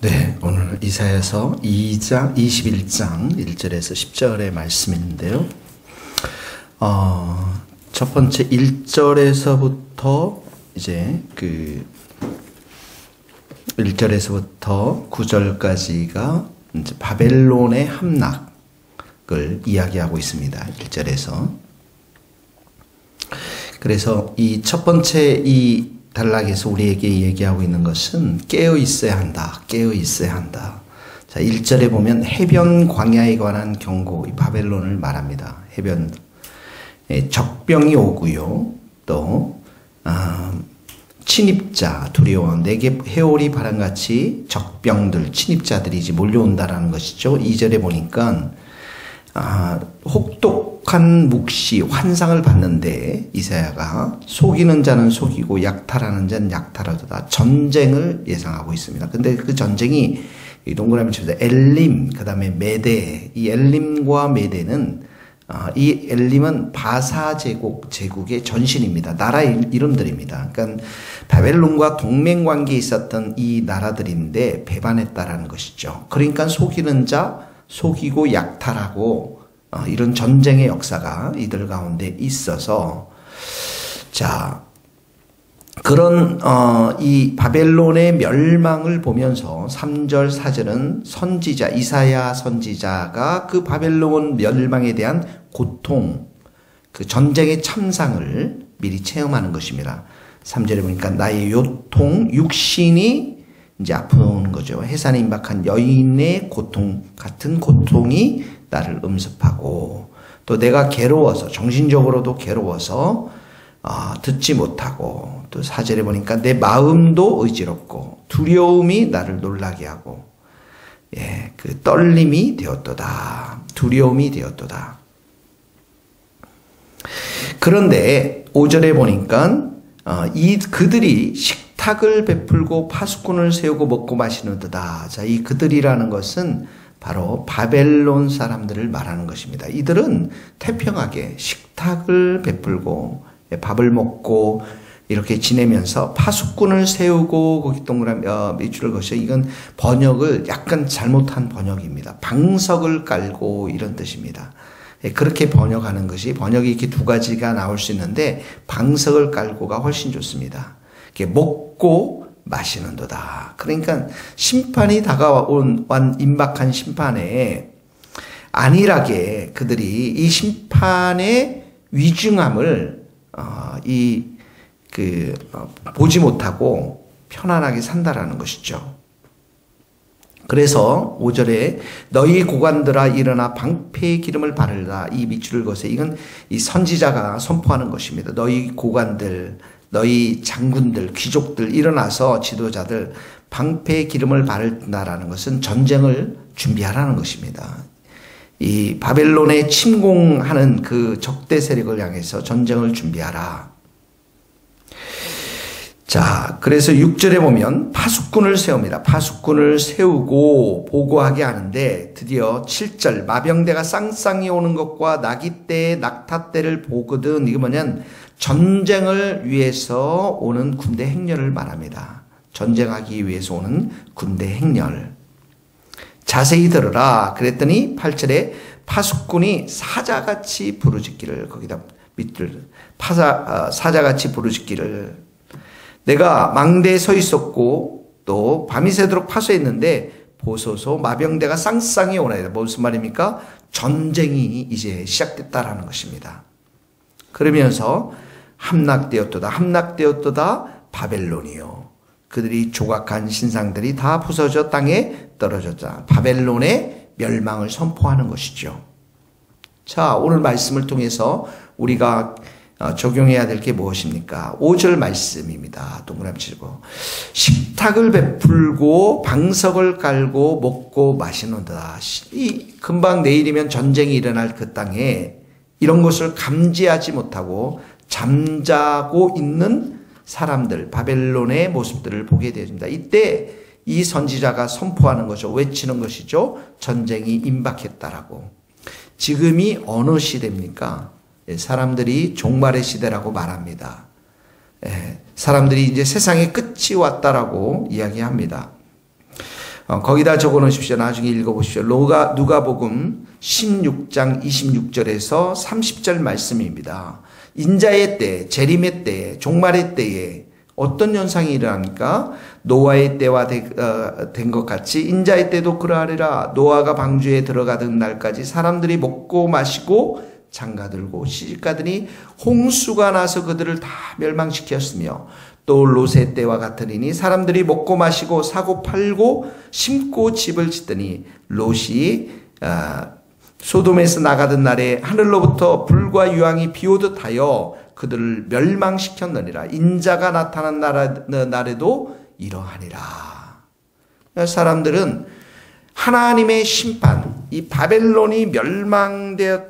네, 오늘 이사야서 2장 21장 1절에서 10절의 말씀인데요. 첫 번째 1절에서부터 이제 1절에서부터 9절까지가 이제 바벨론의 함락을 이야기하고 있습니다. 1절에서. 그래서 이 첫 번째 이 단락에서 우리에게 얘기하고 있는 것은 깨어 있어야 한다. 깨어 있어야 한다. 자, 1절에 보면 해변 광야에 관한 경고, 이 바벨론을 말합니다. 해변. 적병이 오고요. 또 침입자 두려워 내게 해오리 바람같이 적병들 침입자들이 이제 몰려온다라는 것이죠. 2절에 보니까 혹독한 묵시 환상을 봤는데 이사야가 속이는 자는 속이고 약탈하는 자는 약탈하도다. 전쟁을 예상하고 있습니다. 근데 그 전쟁이 동그라미 칩니다. 엘림, 그 다음에 메대. 이 엘림과 메대는 이 엘림은 바사 제국의 전신입니다. 나라 이름들입니다. 그러니까 바벨론과 동맹 관계에 있었던 이 나라들인데 배반했다라는 것이죠. 그러니까 속이는 자, 속이고 약탈하고 이런 전쟁의 역사가 이들 가운데 있어서, 자, 그런 이 바벨론의 멸망을 보면서 3절 4절은 선지자 이사야 선지자가 그 바벨론 멸망에 대한 고통, 그 전쟁의 참상을 미리 체험하는 것입니다. 3절에 보니까 나의 요통 육신이 이제 아픈 거죠. 해산에 임박한 여인의 고통 같은 고통이 나를 음습하고, 또 내가 괴로워서 정신적으로도 괴로워서 듣지 못하고, 또 4절에 보니까 내 마음도 의지롭고 두려움이 나를 놀라게 하고, 그 떨림이 되었도다. 두려움이 되었도다. 그런데 5절에 보니까 그들이 식탁을 베풀고 파수꾼을 세우고 먹고 마시는도다. 자, 이 그들이라는 것은 바로 바벨론 사람들을 말하는 것입니다. 이들은 태평하게 식탁을 베풀고 밥을 먹고 이렇게 지내면서 파수꾼을 세우고, 거기 동그라미 밑줄을 그으셔. 이건 번역을 약간 잘못한 번역입니다. 방석을 깔고 이런 뜻입니다. 그렇게 번역하는 것이, 번역이 이렇게 두 가지가 나올 수 있는데 방석을 깔고가 훨씬 좋습니다. 이렇게 먹고 마시는도다. 그러니까 심판이 임박한 심판에 안일하게 그들이 이 심판의 위중함을 보지 못하고 편안하게 산다라는 것이죠. 그래서 5절에 너희 고관들아 일어나 방패의 기름을 바르라. 이 밑줄을 그으세요. 이건 이 선지자가 선포하는 것입니다. 너희 고관들, 너희 장군들, 귀족들 일어나서 지도자들 방패의 기름을 바른다라는 것은 전쟁을 준비하라는 것입니다. 이 바벨론에 침공하는 그 적대 세력을 향해서 전쟁을 준비하라. 자, 그래서 6절에 보면 파수꾼을 세웁니다. 파수꾼을 세우고 보고하게 하는데, 드디어 7절 마병대가 쌍쌍이 오는 것과 나기 때의 낙타 때를 보거든. 이게 뭐냐면 전쟁을 위해서 오는 군대 행렬을 말합니다. 전쟁하기 위해서 오는 군대 행렬. 자세히 들으라. 그랬더니 8절에 파수꾼이 사자같이 부르짖기를, 거기다 밑줄 사자같이 부르짖기를, 내가 망대에 서 있었고 또 밤이 새도록 파수했는데 보소서 마병대가 쌍쌍이 오나이다. 무슨 말입니까? 전쟁이 이제 시작됐다라는 것입니다. 그러면서 함락되었도다. 함락되었도다. 바벨론이요. 그들이 조각한 신상들이 다 부서져 땅에 떨어졌다. 바벨론의 멸망을 선포하는 것이죠. 자, 오늘 말씀을 통해서 우리가 적용해야 될 게 무엇입니까? 5절 말씀입니다. 동그라미 치고 식탁을 베풀고 방석을 깔고 먹고 마시는도다. 금방 내일이면 전쟁이 일어날 그 땅에 이런 것을 감지하지 못하고 잠자고 있는 사람들, 바벨론의 모습들을 보게 되어집니다. 이때 이 선지자가 선포하는 것이죠. 외치는 것이죠. 전쟁이 임박했다라고. 지금이 어느 시대입니까? 사람들이 종말의 시대라고 말합니다. 사람들이 이제 세상의 끝이 왔다라고 이야기합니다. 거기다 적어 놓으십시오. 나중에 읽어보십시오. 누가복음 16장 26절에서 30절 말씀입니다. 인자의 때, 재림의 때, 종말의 때에 어떤 현상이 일어납니까? 노아의 때와 된 것 같이 인자의 때도 그러하리라. 노아가 방주에 들어가던 날까지 사람들이 먹고 마시고 장가들고 시집가더니 홍수가 나서 그들을 다 멸망시켰으며 또 롯의 때와 같으리니 사람들이 먹고 마시고 사고 팔고 심고 집을 짓더니 롯이 소돔에서 나가던 날에 하늘로부터 불과 유황이 비오듯 하여 그들을 멸망시켰느니라. 인자가 나타난 날에도 이러하니라. 사람들은 하나님의 심판, 이 바벨론이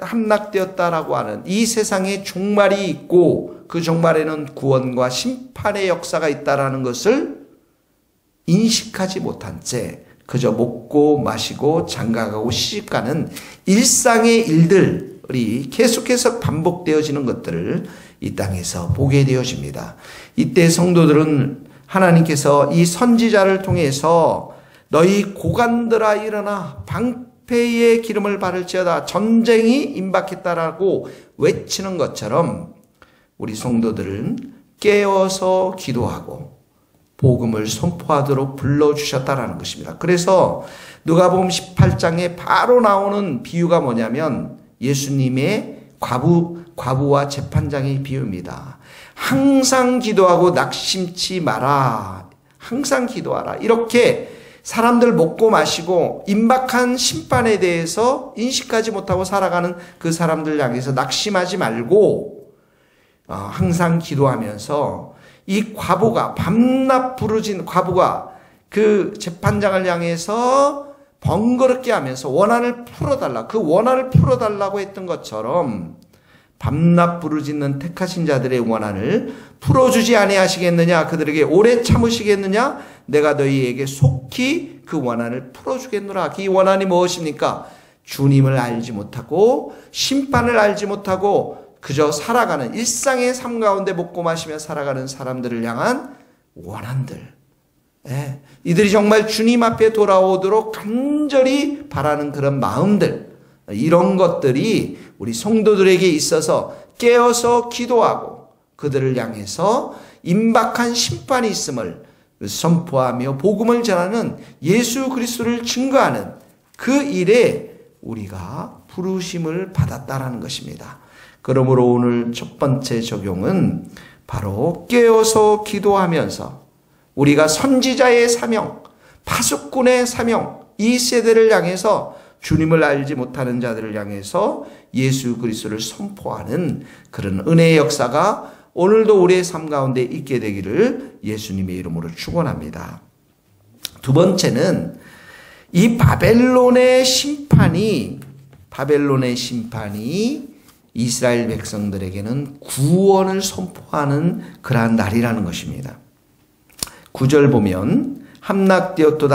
함락되었다라고 하는 이 세상에 종말이 있고 그 종말에는 구원과 심판의 역사가 있다라는 것을 인식하지 못한 채 그저 먹고 마시고 장가가고 시집가는 일상의 일들이 계속해서 반복되어지는 것들을 이 땅에서 보게 되어집니다. 이때 성도들은 하나님께서 이 선지자를 통해서 너희 고관들아 일어나 방패의 기름을 바를지어다 전쟁이 임박했다라고 외치는 것처럼 우리 성도들은 깨어서 기도하고 복음을 선포하도록 불러주셨다라는 것입니다. 그래서 누가복음 18장에 바로 나오는 비유가 뭐냐면 예수님의 과부와 재판장의 비유입니다. 항상 기도하고 낙심치 마라. 항상 기도하라. 이렇게 사람들 먹고 마시고 임박한 심판에 대해서 인식하지 못하고 살아가는 그 사람들 향해서 낙심하지 말고 항상 기도하면서 이 과부가 밤낮 부르짖는 과부가 그 재판장을 향해서 번거롭게 하면서 원한을 풀어달라. 그 원한을 풀어달라고 했던 것처럼 밤낮 부르짖는 택하신 자들의 원한을 풀어주지 아니하시겠느냐? 그들에게 오래 참으시겠느냐? 내가 너희에게 속히 그 원한을 풀어주겠노라. 그 원한이 무엇입니까? 주님을 알지 못하고 심판을 알지 못하고 그저 살아가는 일상의 삶 가운데 먹고 마시며 살아가는 사람들을 향한 원한들. 이들이 정말 주님 앞에 돌아오도록 간절히 바라는 그런 마음들. 이런 것들이 우리 성도들에게 있어서 깨어서 기도하고 그들을 향해서 임박한 심판이 있음을 선포하며 복음을 전하는 예수 그리스도를 증거하는 그 일에 우리가 부르심을 받았다라는 것입니다. 그러므로 오늘 첫 번째 적용은 바로 깨어서 기도하면서 우리가 선지자의 사명, 파수꾼의 사명, 이 세대를 향해서 주님을 알지 못하는 자들을 향해서 예수 그리스도를 선포하는 그런 은혜의 역사가 오늘도 우리의 삶 가운데 있게 되기를 예수님의 이름으로 축원합니다. 두 번째는 이 바벨론의 심판이 이스라엘 백성들에게는 구원을 선포하는 그러한 날이라는 것입니다. 9절 보면 함락되었도다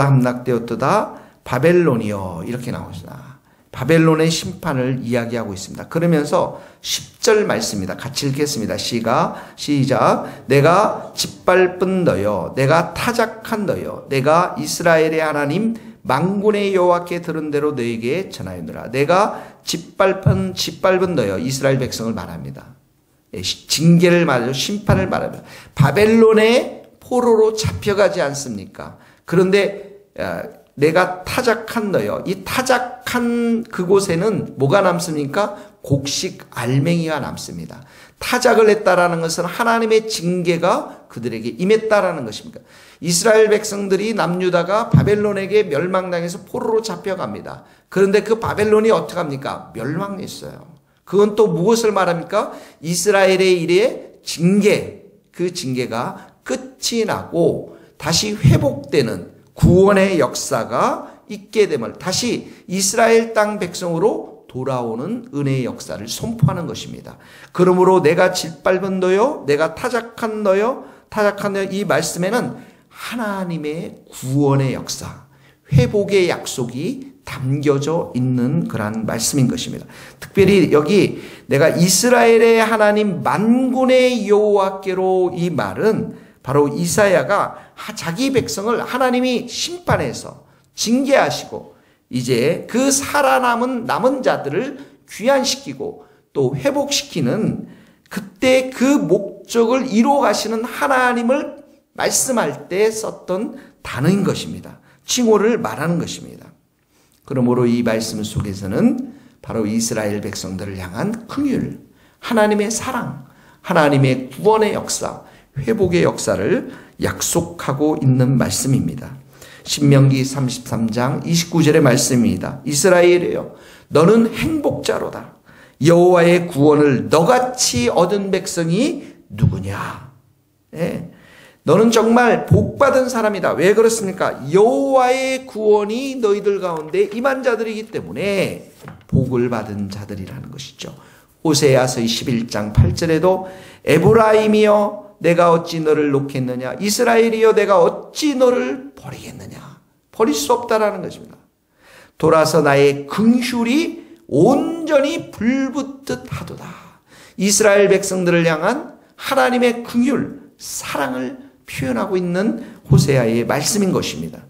바벨론이여 이렇게 나옵니다. 바벨론의 심판을 이야기하고 있습니다. 그러면서 10절 말씀입니다. 같이 읽겠습니다. 시작. 내가 짓밟은 너여 내가 타작한 너여 내가 이스라엘의 하나님 만군의 여호와께 들은 대로 너에게 전하였노라. 내가 짓밟은 너여 이스라엘 백성을 말합니다. 징계를 말하죠. 심판을 말합니다. 바벨론의 포로로 잡혀가지 않습니까? 그런데 내가 타작한 너여. 이 타작한 그곳에는 뭐가 남습니까? 곡식 알맹이가 남습니다. 타작을 했다라는 것은 하나님의 징계가 그들에게 임했다라는 것입니다. 이스라엘 백성들이 남유다가 바벨론에게 멸망당해서 포로로 잡혀갑니다. 그런데 그 바벨론이 어떻게 합니까? 멸망했어요. 그건 또 무엇을 말합니까? 이스라엘의 일의 징계, 그 징계가 끝이 나고 다시 회복되는 구원의 역사가 있게 됨을 다시 이스라엘 땅 백성으로 돌아오는 은혜의 역사를 선포하는 것입니다. 그러므로 내가 짓밟은 너요, 내가 타작한 너요, 이 말씀에는 하나님의 구원의 역사, 회복의 약속이 담겨져 있는 그러한 말씀인 것입니다. 특별히 여기 내가 이스라엘의 하나님 만군의 여호와께로 이 말은 바로 이사야가 자기 백성을 하나님이 심판해서 징계하시고 이제 그 살아남은 남은 자들을 귀환시키고 또 회복시키는 그때 그 목적을 이루어 가시는 하나님을 말씀할 때 썼던 단어인 것입니다. 칭호를 말하는 것입니다. 그러므로 이 말씀 속에서는 바로 이스라엘 백성들을 향한 긍휼, 하나님의 사랑, 하나님의 구원의 역사, 회복의 역사를 약속하고 있는 말씀입니다. 신명기 33장 29절의 말씀입니다. 이스라엘이여 너는 행복자로다. 여호와의 구원을 너같이 얻은 백성이 누구냐? 예. 너는 정말 복받은 사람이다. 왜 그렇습니까? 여호와의 구원이 너희들 가운데 임한 자들이기 때문에 복을 받은 자들이라는 것이죠. 호세아서 11장 8절에도 에브라임이여 내가 어찌 너를 놓겠느냐, 이스라엘이여 내가 어찌 너를 버리겠느냐. 버릴 수 없다라는 것입니다. 돌아서 나의 긍휼이 온전히 불붙듯 하도다. 이스라엘 백성들을 향한 하나님의 긍휼, 사랑을 표현하고 있는 호세아의 말씀인 것입니다.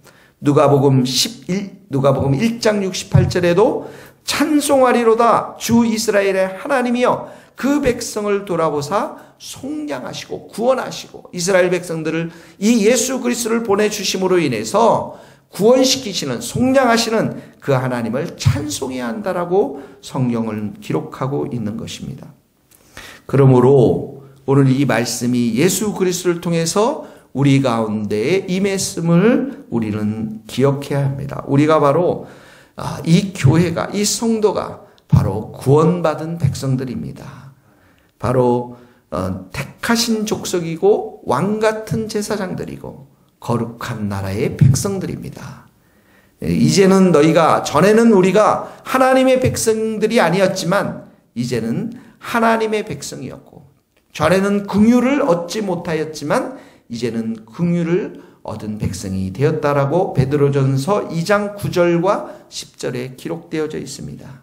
누가복음 1장 68절에도 찬송하리로다 주 이스라엘의 하나님이여 그 백성을 돌아보사 속량하시고 구원하시고 이스라엘 백성들을 이 예수 그리스도를 보내주심으로 인해서 구원시키시는 속량하시는 그 하나님을 찬송해야 한다라고 성경을 기록하고 있는 것입니다. 그러므로 오늘 이 말씀이 예수 그리스도를 통해서 우리 가운데에 임했음을 우리는 기억해야 합니다. 우리가 바로 이 교회가, 이 성도가 바로 구원받은 백성들입니다. 바로 택하신 족속이고 왕같은 제사장들이고 거룩한 나라의 백성들입니다. 이제는 전에는 우리가 하나님의 백성들이 아니었지만 이제는 하나님의 백성이었고, 전에는 긍휼을 얻지 못하였지만 이제는 긍휼을 얻은 백성이 되었다라고 베드로전서 2장 9절과 10절에 기록되어져 있습니다.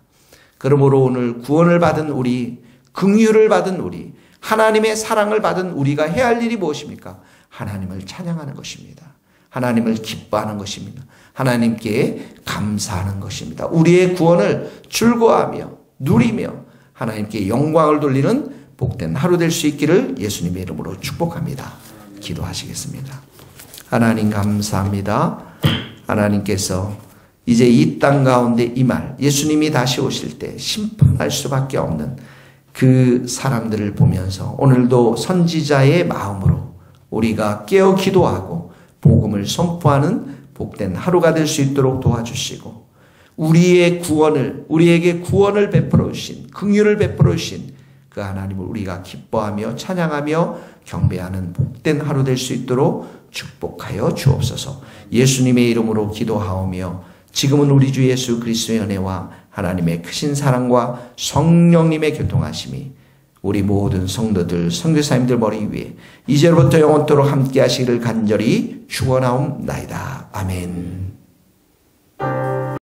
그러므로 오늘 구원을 받은 우리, 긍휼을 받은 우리, 하나님의 사랑을 받은 우리가 해야 할 일이 무엇입니까? 하나님을 찬양하는 것입니다. 하나님을 기뻐하는 것입니다. 하나님께 감사하는 것입니다. 우리의 구원을 즐거워하며 누리며 하나님께 영광을 돌리는 복된 하루 될 수 있기를 예수님의 이름으로 축복합니다. 기도하시겠습니다. 하나님 감사합니다. 하나님께서 이제 이 땅 가운데 임할 예수님이 다시 오실 때 심판할 수밖에 없는 그 사람들을 보면서 오늘도 선지자의 마음으로 우리가 깨어 기도하고 복음을 선포하는 복된 하루가 될 수 있도록 도와주시고, 우리의 구원을, 우리에게 구원을 베풀어 주신, 긍휼을 베풀어 주신 그 하나님을 우리가 기뻐하며 찬양하며 경배하는 복된 하루 될 수 있도록 축복하여 주옵소서. 예수님의 이름으로 기도하오며 지금은 우리 주 예수 그리스도의 은혜와 하나님의 크신 사랑과 성령님의 교통하심이 우리 모든 성도들, 선교사님들 머리 위에 이제로부터 영원토록 함께 하시기를 간절히 축원하옵나이다. 아멘.